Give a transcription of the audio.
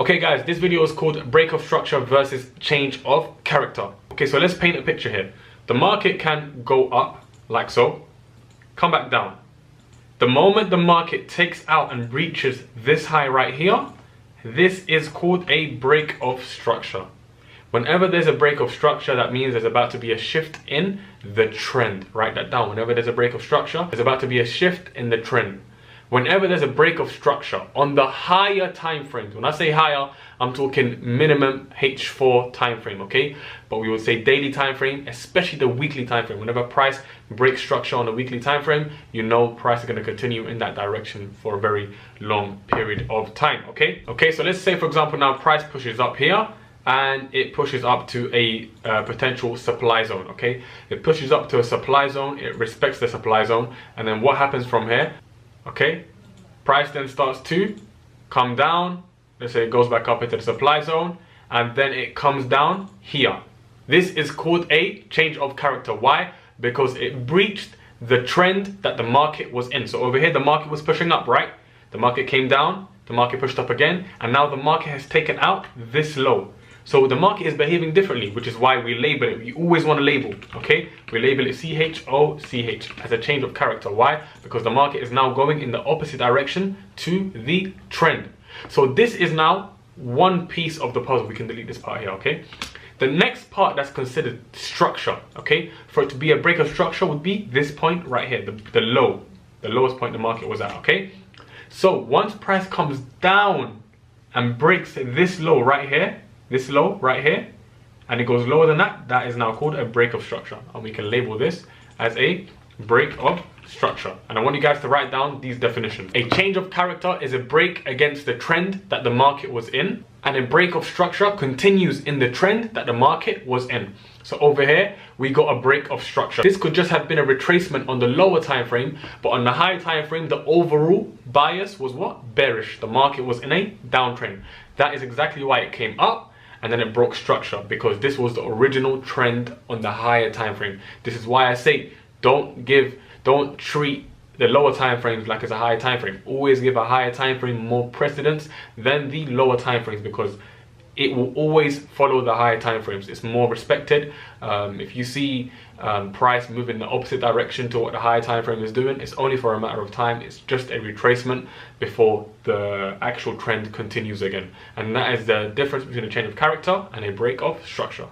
Okay guys, this video is called break of structure versus change of character. Okay, so let's paint a picture here. The market can go up like so, come back down. The moment the market takes out and reaches this high right here, this is called a break of structure. Whenever there's a break of structure, that means there's about to be a shift in the trend. Write that down. Whenever there's a break of structure, there's about to be a shift in the trend. Whenever there's a break of structure on the higher time frames, when I say higher, I'm talking minimum H4 time frame, okay? But we would say daily time frame, especially the weekly time frame. Whenever price breaks structure on the weekly time frame, you know price is going to continue in that direction for a very long period of time, okay? Okay, so let's say for example now price pushes up here and it pushes up to a potential supply zone, okay? It pushes up to a supply zone, it respects the supply zone, and then what happens from here? Okay, price then starts to come down. Let's say it goes back up into the supply zone and then it comes down here. This is called a change of character. Why? Because it breached the trend that the market was in. So over here the market was pushing up, right? The market came down, the market pushed up again, and now the market has taken out this low. So the market is behaving differently, which is why we label it. We always want to label, okay? We label it CHOCH as a change of character. Why? Because the market is now going in the opposite direction to the trend. So this is now one piece of the puzzle. We can delete this part here, okay? The next part that's considered structure, okay? For it to be a break of structure would be this point right here, the low. The lowest point the market was at, okay? So once price comes down and breaks this low right here, this low right here, and it goes lower than that, that is now called a break of structure, and we can label this as a break of structure. And I want you guys to write down these definitions. A change of character is a break against the trend that the market was in, and a break of structure continues in the trend that the market was in. So over here we got a break of structure. This could just have been a retracement on the lower time frame, but on the higher time frame the overall bias was what? Bearish. The market was in a downtrend. That is exactly why it came up and then it broke structure, because this was the original trend on the higher time frame. This is why I say don't treat the lower time frames like it's a higher time frame. Always give a higher time frame more precedence than the lower time frames, because it will always follow the higher time frames. It's more respected. If you see price move in the opposite direction to what the higher time frame is doing, it's only for a matter of time. It's just a retracement before the actual trend continues again. And that is the difference between a change of character and a break of structure.